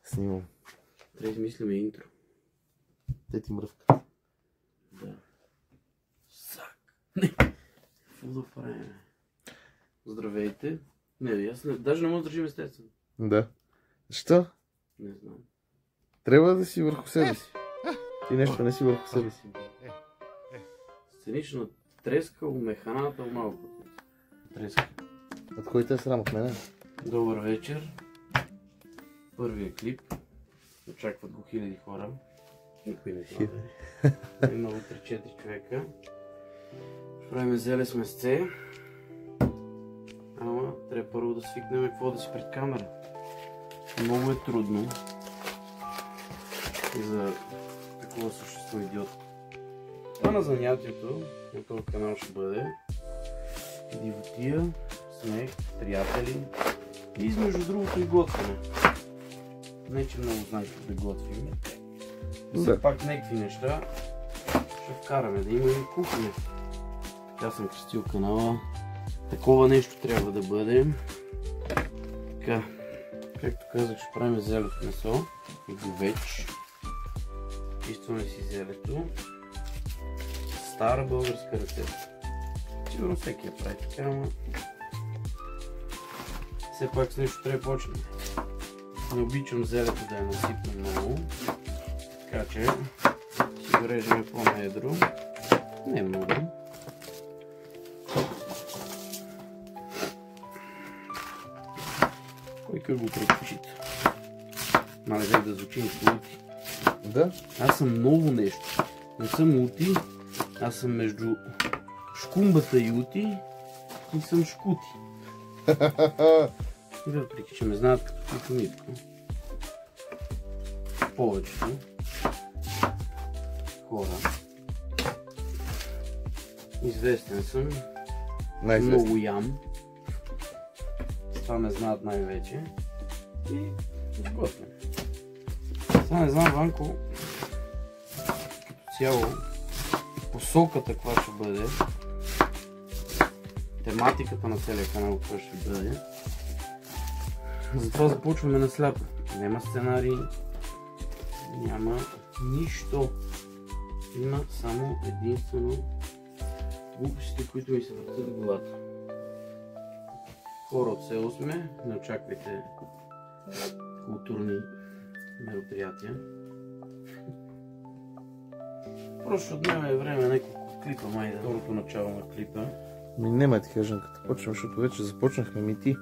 Снимам. Трябва да измислиме интро. Те ти мръвка. Да. Сак. Не. Какво да правим? Здравейте. Не, аз даже не мога да държим естествено. Да. Защо? Не знам. Трябва да си върху себе си. Ти нещо не си върху себе си. Сценично трескал механата малко. Треска. От кой те е срам от мене? Добър вечер. Първият клип. Очакват го хиляди хора. Никой не знае. Има утре 4 човека. Ще правим зеле с месце. Ама трябва първо да свикнем какво да си пред камера. Много е трудно. И за такова същество идиотко. Това на занятието на този канал ще бъде дивотия, смех, приятели и измежду другото и готвене. Не че много знаем как да готвим. Все пак някакви неща ще вкараме, да има и кухня. Така съм кръстил канала. Такова нещо трябва да бъде. Така, както казах, ще правим зелето месо и говеч. Чистваме си зелето. Стара българска рецепта. Сигурно всеки я прави така, но все пак с нещо трябва да почнем. Не обичам зелето да е насипно много, така че си го режем по-недро. Не много. Кой как го предпочита? Мале да звучи мулти. Да? Аз съм много нещо. Не съм мулти, аз съм между шкумбата и ути и съм шкути. И въпреки, че ме знаят като Тихомитко. Повечето хора. Известен съм. Много ям. Това ме знаят най-вече. И сготвям. Сега не знам, Ванко, като цяло посоката каква ще бъде, тематиката на целия канал каква ще бъде. Затова започваме на сляпо. Няма сценарий, няма нищо. Има само единствено глупостите, които ми се въртят в главата. Хора от село сме, не очаквайте културни мероприятия. Просто ще отнеме време няколко клипа, май да. Второто начало на клипа. Няма ти кажем като почнем, защото вече започнахме ми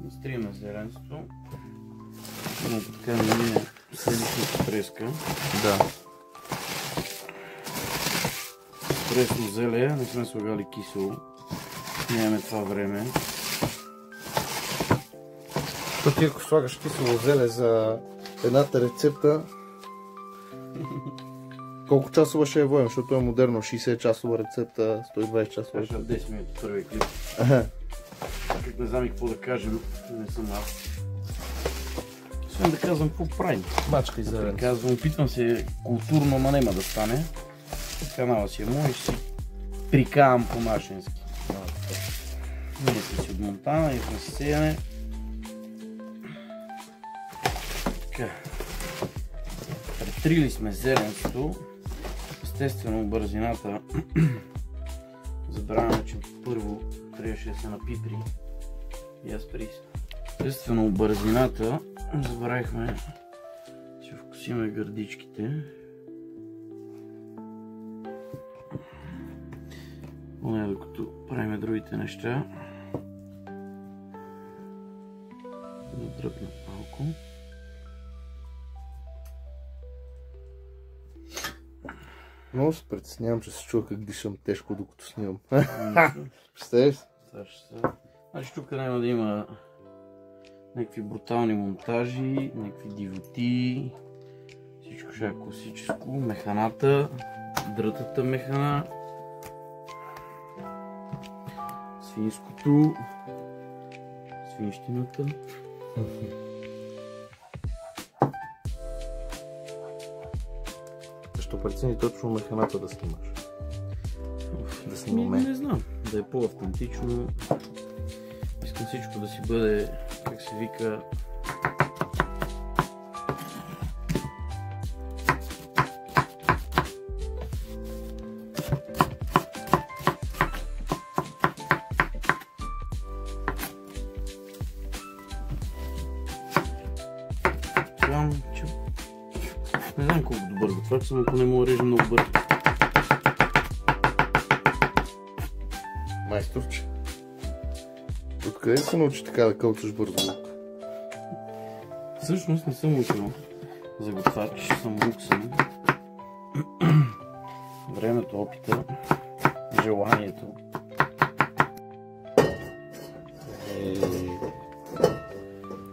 Настриме зеленството. Но така не мине седмичната треска. Да. Пресно зеле, не сме слагали кисело. Нямаме това време. То ти ако слагаш кисело зеле за едната рецепта, колко часова ще е воем, защото е модерно, 60 часова рецепта, 120 часова рецепта. 10 минути първи клип. Как не знам и какво да кажем, не съм аз. Освен да казвам какво правим. Мачка и зелен. Казвам, опитвам се културно, ама няма да стане. Канала си е мой и си прикавам по-нашенски. Ние сме си от Монтана и сме си сеяне. Така. Претрили сме зеленството. Естествено бързината. Забравяме, че първо трябваше да се напипри. И аз присна. Естествено бързината. Забравихме, че вкусиме гърдичките. Поне докато правим другите неща. Надръпна малко. Много се притеснявам, че се чува как дишам тежко докато снимам. Представяш? Значи тук няма да има някакви брутални монтажи, някакви дивоти. Всичко ще е класическо. Механата, дрътата механа. Свинското, свинщината. Защо прецени точно механата да снимаш? Да снимаме? Не знам, да е по-автентично. Искам всичко да си бъде, как се вика, Чак съм, ако не мога да режа много бързо. Майсторче. Откъде се научи така да кълчаш бързо лук? Всъщност не съм учил за готвач, съм луксан. Времето, опита, желанието.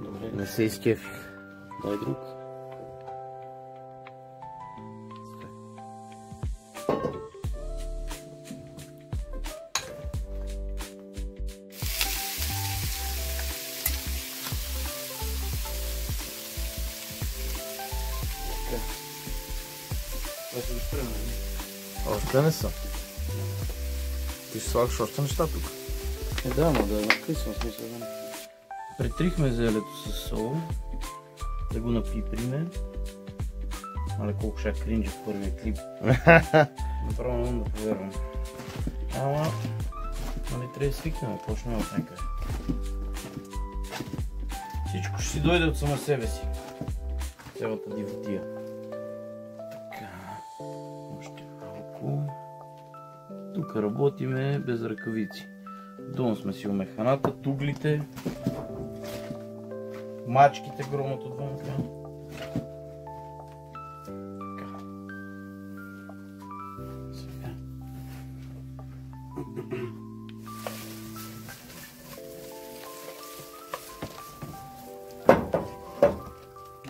Добре. Не се изкефих. Дай друг. Още не съм. Ти ще слагаш още неща тук. Да, но да накъсвам смисъл. Претрихме зелето с сол, да го напиприме. Але колко ще кринджи в първия клип. Направо не да повярвам. Ама, нали трябва да свикнем, почнем от някъде. Всичко ще си дойде от сама себе си. Цялата дивотия. Така, още малко. Тук работиме без ръкавици. Долу сме си умеханата, туглите, мачките громът отвън. Така. Сега.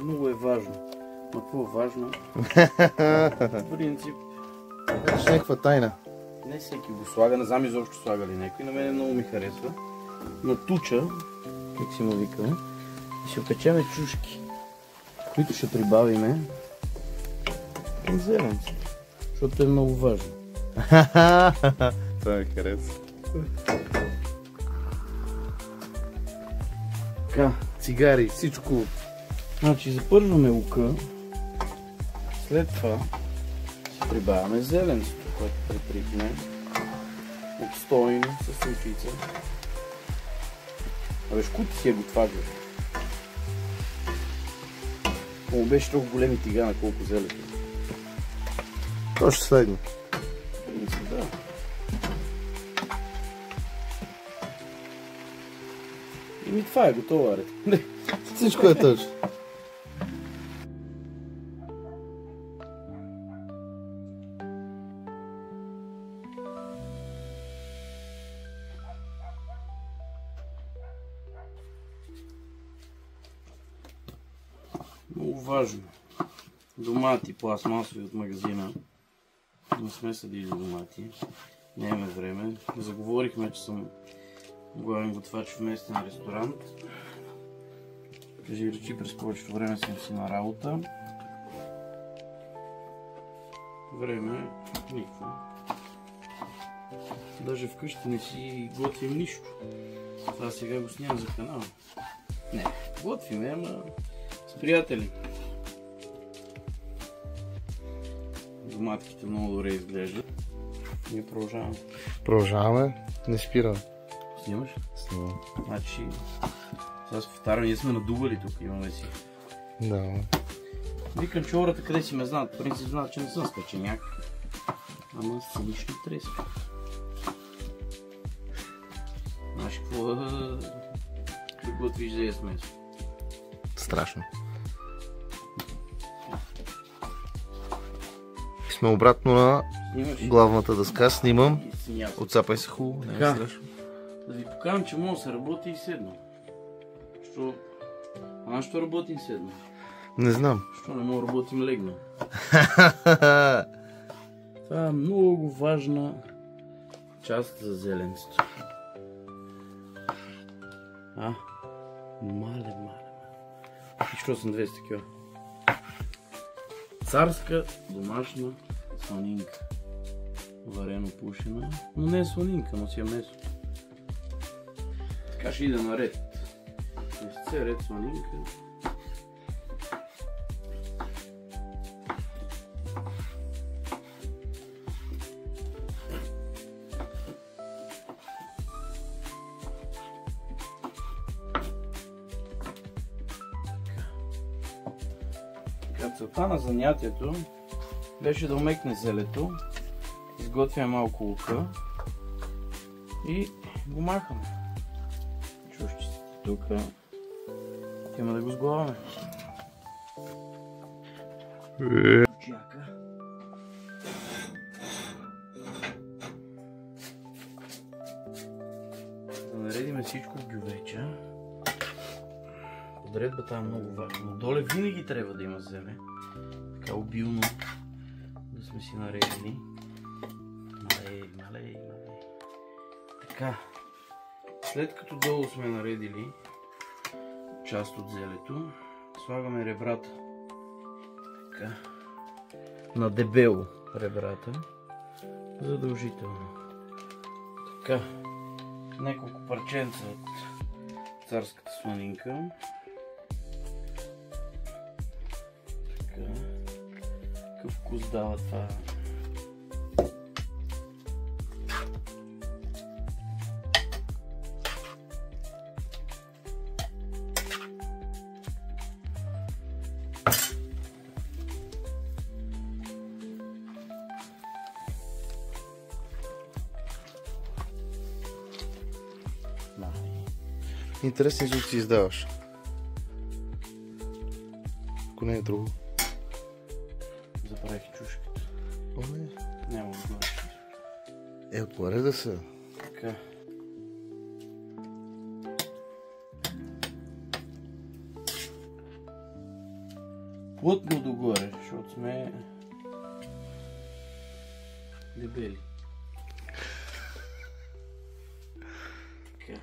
Много е важно. Но какво е важно? В принцип. Кажеш някаква тайна. Не всеки го слага, не знам изобщо слага ли някой. На мен много ми харесва. На туча, как си му викаме, ще опечеме чушки, които ще прибавиме към зеленце, защото е много важно. Това ми харесва. Така, Цигари, всичко. значи запърваме лука, след това ще прибавяме зеленцето, което претрихме обстойно с сълфица. Абе, шкути си е готвач. Му беше толкова големи тига на колко зелето. То ще следне. Да. Ими това е готово, аре. Всичко е точно. Много важно. Домати пластмасови от магазина. Не сме съдили домати. Нямаме време. Заговорихме, че съм главен готвач в местен ресторант. Кажи речи, през повечето време съм си на работа. Време никакво. Даже вкъщи не си готвим нищо. Това сега го снимам за канала. Не, готвиме, ама с приятели. Доматките много добре изглеждат. Ние продължаваме. Продължаваме. Не спираме. Снимаш? Снимам. Значи, сега се повтарям, ние сме надували тук, имаме си. Да. Викам, че хората къде си ме знаят, в принцип знаят, че не съм спеченяк. Ама сценично треска. Знаеш какво да готвиш да яс месо? Страшно. Сме обратно на Снимаш? главната дъска. Снимам. И си ясно. Отцапай се хубаво. Не е Така. страшно. Да ви покажам, че мога да се работи и седна. Що? А що работим седна? Не знам. Що не мога да работим легна? Това е много важна част за зеленцето. Мале. Що съм 200 кг? Царска домашна сланинка. Варено пушена, но не е сланинка, но си е месо. Така ще иде наред. Месце, ред сланинка. Целта на занятието беше да омекне зелето. Изготвяме малко лука и го махаме. Чушчиците тук. Има да го сглаваме. Чака. Да наредиме всичко в гювеча. Подредбата е много важна. Доле винаги трябва да има зеле. Така обилно да сме си наредили. Малей. Така. След като долу сме наредили част от зелето, слагаме ребрата. Така. На дебело ребрата. Задължително. Така. Няколко парченца от царската сланинка. Така. Какъв вкус дава това? Интересни звуци си издаваш. Ако не е друго. Забравих чушката. О, не. Няма отгоре. Отгоре да са. Така. Плътно догоре, защото сме дебели. Така.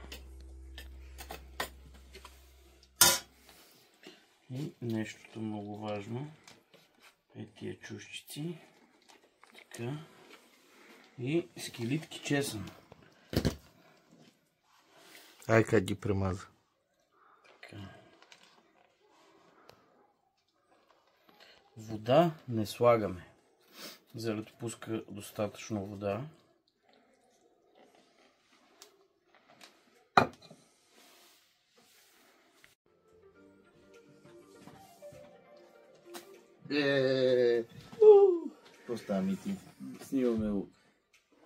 И нещото много важно е тия чушчици. Така. И скелитки чесън. Ай, как ги премаза. Така. Вода не слагаме. Зелето пуска достатъчно вода. Какво става, Мити? Снимаме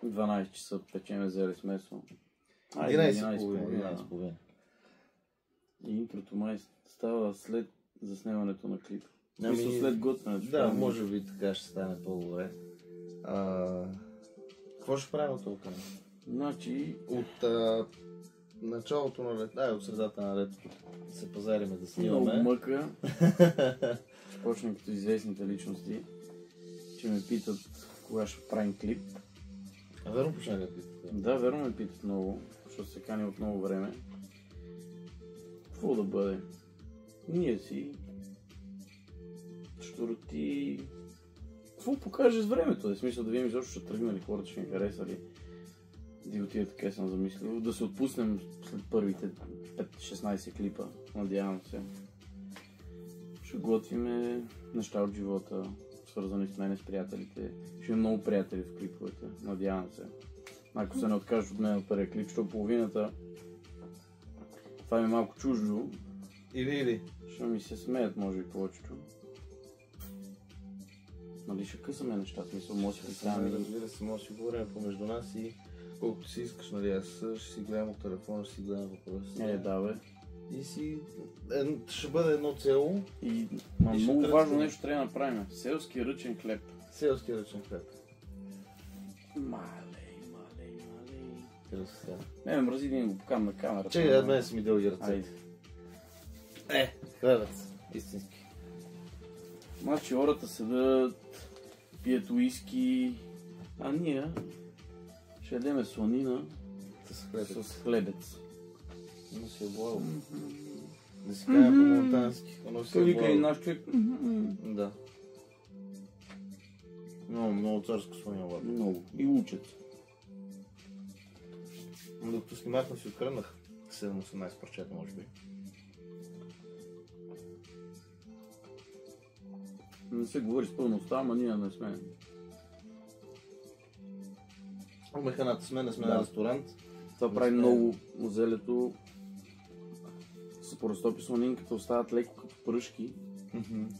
12 часа, печеме зеле с месо. 11:30. И интрото май става след заснемането на клипа. Ами, след готвенето. Да, може би така ще стане по-добре. Какво ще правим от това? Значи, От началото на лето, от средата на летото се пазариме да много снимаме. мъка. Ще почнем като известните личности, че ме питат кога ще правим клип. А верно почна да питат? Да, верно ме питат много, защото се кани от много време. Какво да бъде? Ние си щуроти... Какво покажеш с времето? В смисъл да видим защо ще тръгне ли, хората ще ни хареса ли. Дивотия така съм замислил. Да се отпуснем след първите 5-16 клипа, надявам се. Ще готвиме неща от живота, свързани с мен, с приятелите. Ще има много приятели в клиповете, надявам се. Ако се не откажат от мен от първия клип, защото половината това ми е малко чуждо. Или. Ще ми се смеят, може би, повечето. Нали ще късаме неща, смисъл, може да си представим. Разбира се, може да си говорим помежду нас и колкото си искаш, нали, аз ще си гледам от телефона, ще си гледам въпроси. Да, бе. И си... ще бъде едно цело. И много важно нещо трябва да направим. Селски ръчен хлеб. Селски ръчен хлеб. Малей. Красота. Не, мрази да ни го покам на камерата. Чекай, мен са ми дълги ръце. Хлебът. Истински. Значи хората седат, пият уиски, а ние ще ядеме сланина с хлебец. Но си е благо. Да си кажа по-монтански. Той вика и наш човек. Да. Много царско сланина обаче. Много. И учат. Докато снимахме си открънах 7-18 парчета, може би. Не се говори с пълността, ама ние не сме. Механата сме, не сме на ресторант. Това прави много зелето. Се поразтопи сланинката, остават леко като пръшки.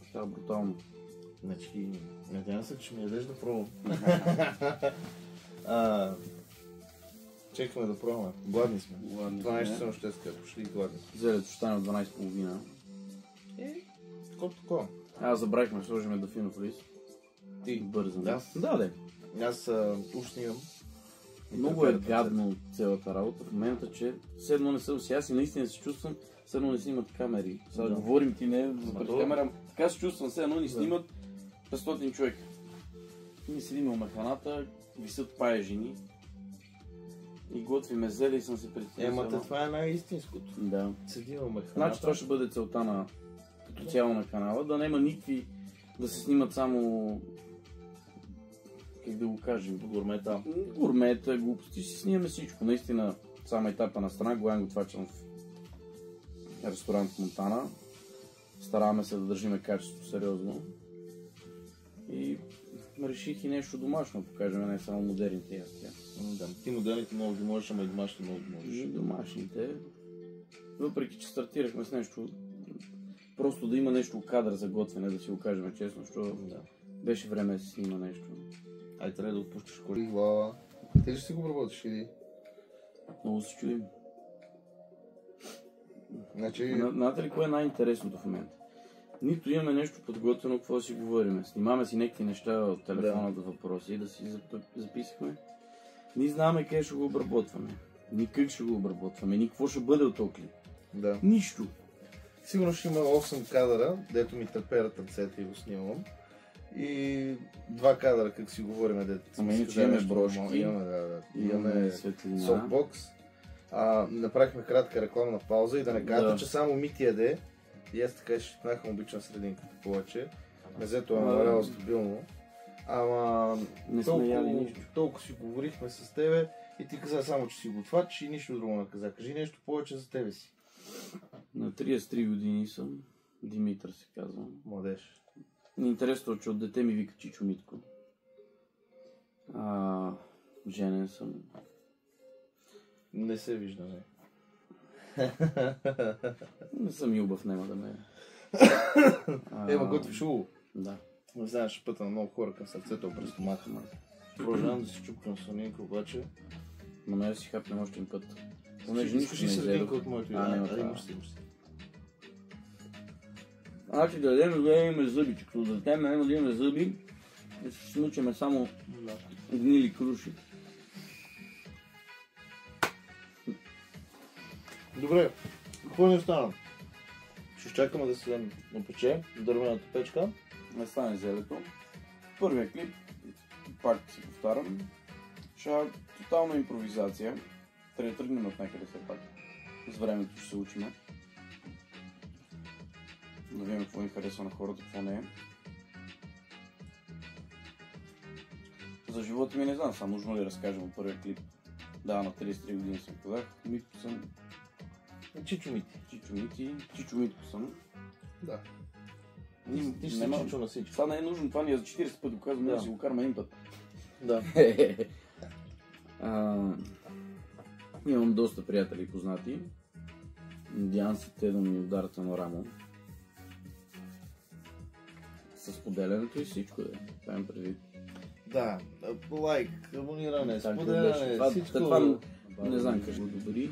Става брутално. Значи, надявам се, че ми ядеш да пробвам. Чекаме да пробваме. Гладни сме. 12 часа ще скъпо, ще и гладни. Зелето ще стане в 12:30. Такова. Аз забравихме да сложим дафинов лист. Ти? Бързо. Да. Аз уж снимам. Много е гадно цялата работа в момента, че все едно не съм си. Аз и наистина се чувствам, все едно не снимат камери. Сега говорим ти не за пред камера, така се чувствам, все едно ни снимат 500 човека. Ние седим в механата, висят паежини и готвиме зеле и съм се притеснил. Това е най-истинското. Да. Седим в механата. Значи това ще бъде целта на като цяло на канала, да няма никакви, да се снимат само, как да го кажем, гурмета, глупости, ще си снимаме всичко. Наистина, само етапа на страна, главен готвачен в ресторант в Монтана. Стараваме се да държиме качеството сериозно. И реших и нещо домашно, покажем, не само модерните ястия. Ти моделите много ги можеш, ама и домашните много ги можеш. И домашните. Въпреки, че стартирахме с нещо, просто да има нещо кадър за готвене, да си го кажем честно, защото беше време да се снима нещо. Ай, трябва да отпущаш кори. Ти ли ще си го обработиш или? Много се чудим. Значи... Знаете ли кое е най-интересното в момента? Нито имаме нещо подготвено, какво да си говорим. Снимаме си някакви неща от телефона до въпроси и да си записахме. Ние знаем къде ще го обработваме. Ни как ще го обработваме, ни какво ще бъде от този клип. Да. Нищо. Сигурно ще има 8 кадъра, дето ми тъперат ръцете и го снимам. И 2 кадъра, как си говорим, дето. Ама иначе имаме брошки, имаме софтбокс. Направихме кратка рекламна пауза и да не кажете, че само Мити яде. И аз така ще нахам обичам срединката повече. Мезето е намаляло стабилно. Ама толкова си говорихме с тебе и ти каза само, че си готвач и нищо друго не каза. Кажи нещо повече за тебе си. На 33 години съм. Димитър се казвам. Младеж. Интересно, че от дете ми вика Чичо Митко. Женен съм. Не се вижда, не. Не съм юбав, няма да ме... Ема готвиш уло. Да. Не знаеш, пътя на много хора към сърцето през стомаха. Продължавам да си чупкам слонинка, обаче. Но ме да си хапнем още един път. Понеже нищо не изредох от моето няма това. Имаш си. Значи да имаме зъби, че като да няма да имаме зъби, да се смучаме само гнили круши. Добре, какво ни остана? Ще чакаме да се напече дървената печка. Не стане зелето. Първият клип, пак се повтарям, ще е тотална импровизация. Трябва да тръгнем от някъде все пак. С времето ще се учим. Да видим какво им харесва на хората, какво не е. За живота ми не знам, само нужно ли разкажем от първия клип. Да, на 33 години съм казах. Митко съм. Чичо Мити. Чичо Митко съм. Да. Ти ще си Чичо на всички. Това не е нужно, това ни е за 40 пъти го казвам, да си го караме един път. Да. Имам доста приятели и познати. Надявам се те да ми ударят на рамо. С поделянето и всичко да правим предвид. Да, лайк, абониране, споделяне, всичко. Това не знам как ще го добри.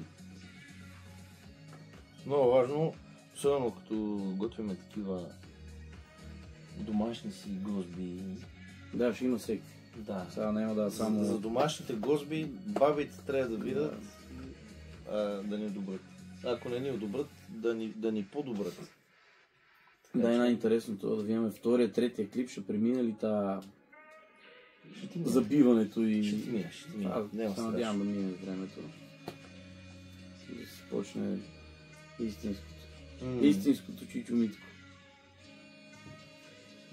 Много важно, особено като готвиме такива домашни си гозби. Да, ще има всеки. Да. Сега няма да само... За домашните гозби бабите трябва да видят, да ни одобрят. Ако не ни одобрят, да ни подобрят. Да, е най-интересното да видим втория, третия клип, ще премине ли забиването и... Ще ти мина. Аз се надявам да мине времето. Да се почне истинското. Истинското Чичо Митко.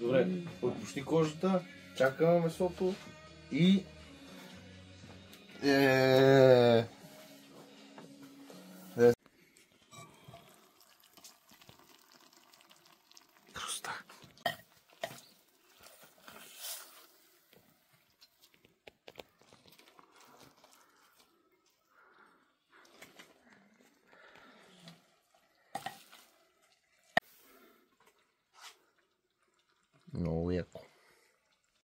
Добре, отпусти кожата, чакаме месото и... Много яко.